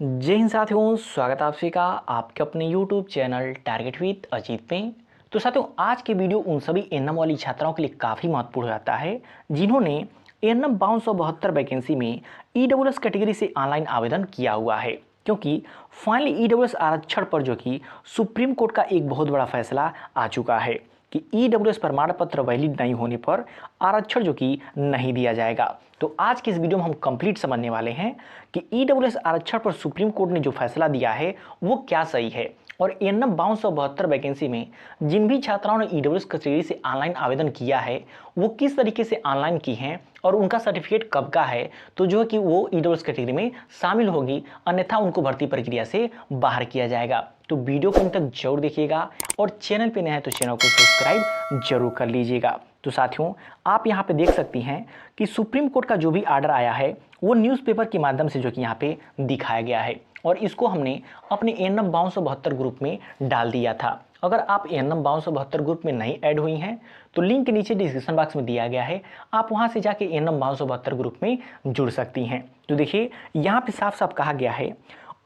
जय हिंद साथियों, स्वागत है आप सभी का आपके अपने YouTube channel target with Ajit में। तो साथियों, आज के वीडियो उन सभी एनएम वाली छात्राओं के लिए काफ़ी महत्वपूर्ण हो जाता है जिन्होंने एनएम 5272 वैकेंसी में ईडब्ल्यूएस कैटेगरी से ऑनलाइन आवेदन किया हुआ है, क्योंकि फाइनली ईडब्ल्यूएस आरक्षण पर जो कि सुप्रीम कोर्ट का एक बहुत बड़ा फैसला आ चुका है कि ईडब्ल्यूएस प्रमाण पत्र वैलिड नहीं होने पर आरक्षण जो कि नहीं दिया जाएगा। तो आज के इस वीडियो में हम कंप्लीट समझने वाले हैं कि ईडब्ल्यूएस आरक्षण पर सुप्रीम कोर्ट ने जो फैसला दिया है वो क्या सही है, और एनएम 5272 वैकेंसी में जिन भी छात्राओं ने ईडब्ल्यूएस कैटेगरी से ऑनलाइन आवेदन किया है वो किस तरीके से ऑनलाइन की हैं और उनका सर्टिफिकेट कब का है, तो जो है कि वो ईडब्ल्यूएस कैटेगरी में शामिल होगी, अन्यथा उनको भर्ती प्रक्रिया से बाहर किया जाएगा। तो वीडियो को अंत तक जरूर देखिएगा और चैनल पे नए हैं तो चैनल को सब्सक्राइब जरूर कर लीजिएगा। तो साथियों, आप यहाँ पे देख सकती हैं कि सुप्रीम कोर्ट का जो भी आर्डर आया है वो न्यूज़पेपर के माध्यम से जो कि यहाँ पे दिखाया गया है, और इसको हमने अपने एनएम 5272 ग्रुप में डाल दिया था। अगर आप एनएम 5272 ग्रुप में नहीं ऐड हुई हैं तो लिंक नीचे डिस्क्रिप्शन बॉक्स में दिया गया है, आप वहाँ से जाके एनएम 5272 ग्रुप में जुड़ सकती हैं। तो देखिए, यहाँ पे साफ साफ कहा गया है,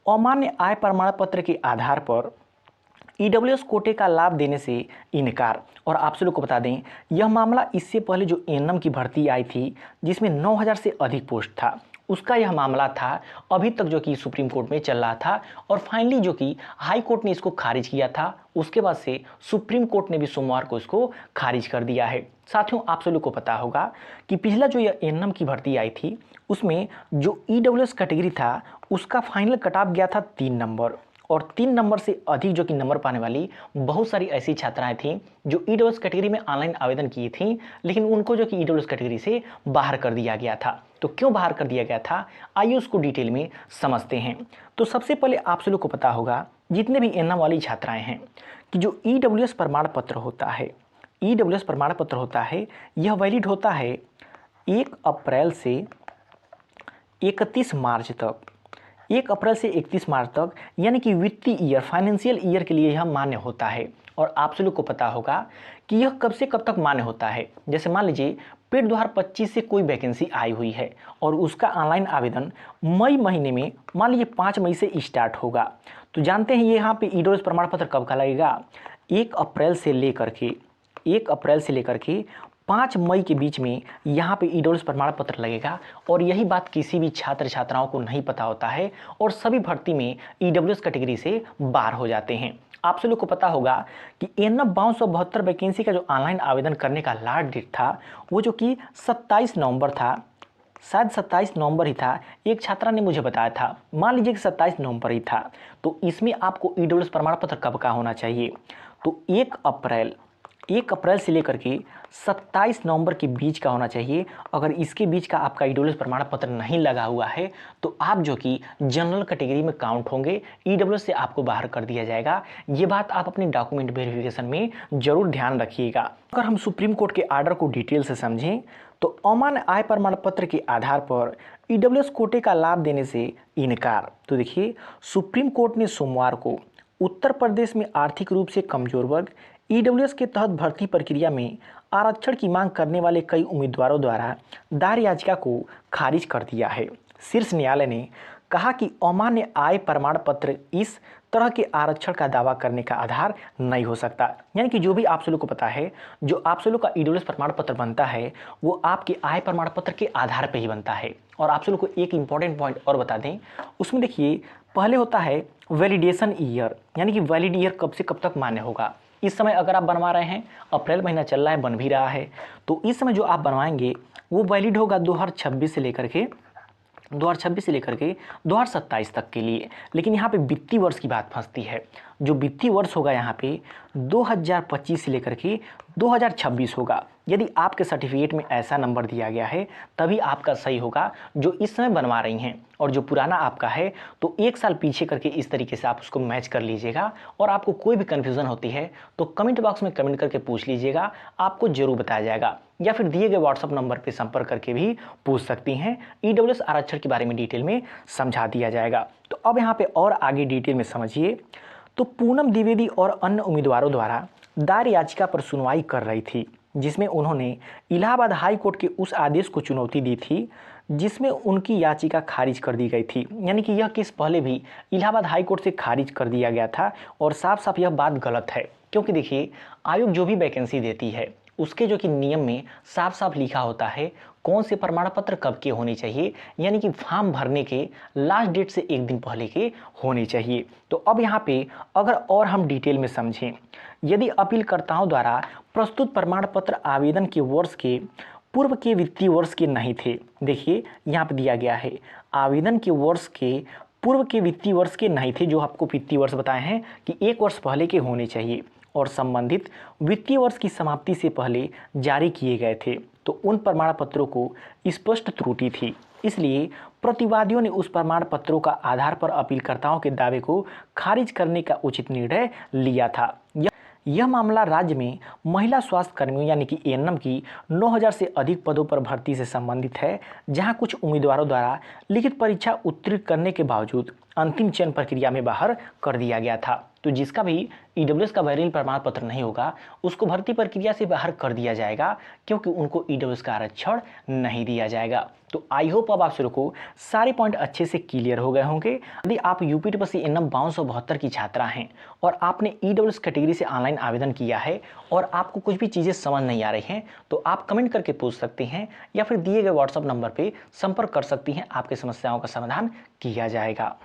अमान्य आय प्रमाण पत्र के आधार पर ईडब्ल्यूएस कोटे का लाभ देने से इनकार। और आप सभी लोग को बता दें, यह मामला इससे पहले जो एनएम की भर्ती आई थी जिसमें 9000 से अधिक पोस्ट था, उसका यह मामला था, अभी तक जो कि सुप्रीम कोर्ट में चल रहा था, और फाइनली जो कि हाई कोर्ट ने इसको खारिज किया था। उसके बाद से सुप्रीम कोर्ट ने भी सोमवार को इसको खारिज कर दिया है। साथियों, आप सभी लोग को पता होगा कि पिछला जो यह एनएम की भर्ती आई थी उसमें जो ईडब्ल्यूएस कैटेगरी था उसका फाइनल कट ऑफ गया था 3 नंबर, और 3 नंबर से अधिक जो कि नंबर पाने वाली बहुत सारी ऐसी छात्राएं थीं जो ईडब्ल्यूएस कैटेगरी में ऑनलाइन आवेदन की थीं, लेकिन उनको जो कि ईडब्ल्यूएस कैटेगरी से बाहर कर दिया गया था। तो क्यों बाहर कर दिया गया था, आइए उसको डिटेल में समझते हैं। तो सबसे पहले आप सभी लोग को पता होगा, जितने भी एनएम वाली छात्राएं हैं, कि जो ईडब्ल्यूएस प्रमाण पत्र होता है, ईडब्ल्यूएस प्रमाण पत्र होता है, यह वैलिड होता है 1 अप्रैल से 31 मार्च तक। 1 अप्रैल से 31 मार्च तक, यानी कि वित्तीय ईयर, फाइनेंशियल ईयर के लिए यह मान्य होता है। और आप सभी लोग को पता होगा कि यह कब से कब तक मान्य होता है। जैसे मान लीजिए पेट 2025 से कोई वैकेंसी आई हुई है और उसका ऑनलाइन आवेदन मई महीने में, मान लीजिए 5 मई से स्टार्ट होगा, तो जानते हैं ये यहाँ पे ईडब्ल्यूएस प्रमाण पत्र कब का लगेगा, 1 अप्रैल से लेकर के 5 मई के बीच में यहाँ पे ईडब्ल्यूएस प्रमाण पत्र लगेगा। और यही बात किसी भी छात्र छात्राओं को नहीं पता होता है और सभी भर्ती में ईडब्ल्यूएस कैटेगरी से बाहर हो जाते हैं। आप सभी लोग को पता होगा कि एनएम 5272 वैकेंसी का जो ऑनलाइन आवेदन करने का लास्ट डेट था वो जो कि 27 नवंबर था, शायद 27 नवंबर ही था। एक छात्रा ने मुझे बताया था, मान लीजिए कि 27 नवंबर ही था। तो इसमें आपको ईडब्ल्यूएस प्रमाण पत्र कब का होना चाहिए, तो 1 अप्रैल से लेकर के 27 नवंबर के बीच का होना चाहिए। अगर इसके बीच का आपका ईडब्ल्यूएस प्रमाण पत्र नहीं लगा हुआ है तो आप जो कि जनरल कैटेगरी में काउंट होंगे, ईडब्ल्यूएस से आपको बाहर कर दिया जाएगा। ये बात आप अपने डॉक्यूमेंट वेरिफिकेशन में जरूर ध्यान रखिएगा। अगर हम सुप्रीम कोर्ट के आर्डर को डिटेल से समझें तो अमान्य आय प्रमाण पत्र के आधार पर ईडब्ल्यूएस कोटे का लाभ देने से इनकार। तो देखिए, सुप्रीम कोर्ट ने सोमवार को उत्तर प्रदेश में आर्थिक रूप से कमजोर वर्ग ईडब्ल्यूएस के तहत भर्ती प्रक्रिया में आरक्षण की मांग करने वाले कई उम्मीदवारों द्वारा दायर याचिका को खारिज कर दिया है। शीर्ष न्यायालय ने कहा कि अमान्य आय प्रमाण पत्र इस तरह के आरक्षण का दावा करने का आधार नहीं हो सकता। यानी कि जो भी आप सभी को पता है, जो आप सभी का ईडब्ल्यूएस प्रमाण पत्र बनता है वो आपके आय प्रमाण पत्र के आधार पर ही बनता है। और आप सभी को एक इंपॉर्टेंट पॉइंट और बता दें, उसमें देखिए पहले होता है वैलिडेशन ईयर, यानी कि वैलिड ईयर कब से कब तक मान्य होगा। इस समय अगर आप बनवा रहे हैं, अप्रैल महीना चल रहा है, बन भी रहा है, तो इस समय जो आप बनवाएंगे वो वैलिड होगा 2026 से लेकर के 2027 तक के लिए। लेकिन यहाँ पे वित्तीय वर्ष की बात फंसती है। जो वित्तीय वर्ष होगा यहाँ पे 2025 से लेकर के 2026 होगा। यदि आपके सर्टिफिकेट में ऐसा नंबर दिया गया है तभी आपका सही होगा जो इस समय बनवा रही हैं, और जो पुराना आपका है तो 1 साल पीछे करके इस तरीके से आप उसको मैच कर लीजिएगा। और आपको कोई भी कन्फ्यूज़न होती है तो कमेंट बॉक्स में कमेंट करके पूछ लीजिएगा, आपको जरूर बताया जाएगा, या फिर दिए गए व्हाट्सअप नंबर पर संपर्क करके भी पूछ सकती हैं। ईडब्ल्यूएस आरक्षण के बारे में डिटेल में समझा दिया जाएगा। तो अब यहाँ पे और आगे डिटेल में समझिए। तो पूनम द्विवेदी और अन्य उम्मीदवारों द्वारा दायर याचिका पर सुनवाई कर रही थी, जिसमें उन्होंने इलाहाबाद हाई कोर्ट के उस आदेश को चुनौती दी थी जिसमें उनकी याचिका खारिज कर दी गई थी। यानी कि यह केस पहले भी इलाहाबाद हाई कोर्ट से खारिज कर दिया गया था और साफ साफ यह बात गलत है, क्योंकि देखिए आयोग जो भी वैकेंसी देती है उसके जो कि नियम में साफ साफ लिखा होता है कौन से प्रमाण पत्र कब के होने चाहिए, यानी कि फॉर्म भरने के लास्ट डेट से एक दिन पहले के होने चाहिए। तो अब यहाँ पे अगर और हम डिटेल में समझें, यदि अपीलकर्ताओं द्वारा प्रस्तुत प्रमाण पत्र आवेदन के वर्ष के पूर्व के वित्तीय वर्ष के नहीं थे, देखिए यहाँ पे दिया गया है आवेदन के वर्ष के पूर्व के वित्तीय वर्ष के नहीं थे, जो आपको वित्तीय वर्ष बताए हैं कि एक वर्ष पहले के होने चाहिए और संबंधित वित्तीय वर्ष की समाप्ति से पहले जारी किए गए थे, तो उन प्रमाण पत्रों को स्पष्ट त्रुटि थी। इसलिए प्रतिवादियों ने उस प्रमाण पत्रों का आधार पर अपीलकर्ताओं के दावे को खारिज करने का उचित निर्णय लिया था। यह मामला राज्य में महिला स्वास्थ्य कर्मियों यानी कि एएनएम की 9000 से अधिक पदों पर भर्ती से संबंधित है, जहां कुछ उम्मीदवारों द्वारा लिखित परीक्षा उत्तीर्ण करने के बावजूद अंतिम चयन प्रक्रिया में बाहर कर दिया गया था। तो जिसका भी ईडब्ल्यूएस का वैलिड प्रमाण पत्र नहीं होगा उसको भर्ती प्रक्रिया से बाहर कर दिया जाएगा, क्योंकि उनको ईडब्ल्यूएस का आरक्षण नहीं दिया जाएगा। तो आई होप अब आप सभी को सारे पॉइंट अच्छे से क्लियर हो गए होंगे। यदि आप यूपी टीपीएससी एएनएम 5272 की छात्रा हैं और आपने ईडब्ल्यूएस कैटेगरी से ऑनलाइन आवेदन किया है और आपको कुछ भी चीज़ें समझ नहीं आ रही हैं, तो आप कमेंट करके पूछ सकते हैं या फिर दिए गए व्हाट्सएप नंबर पर संपर्क कर सकती हैं, आपकी समस्याओं का समाधान किया जाएगा।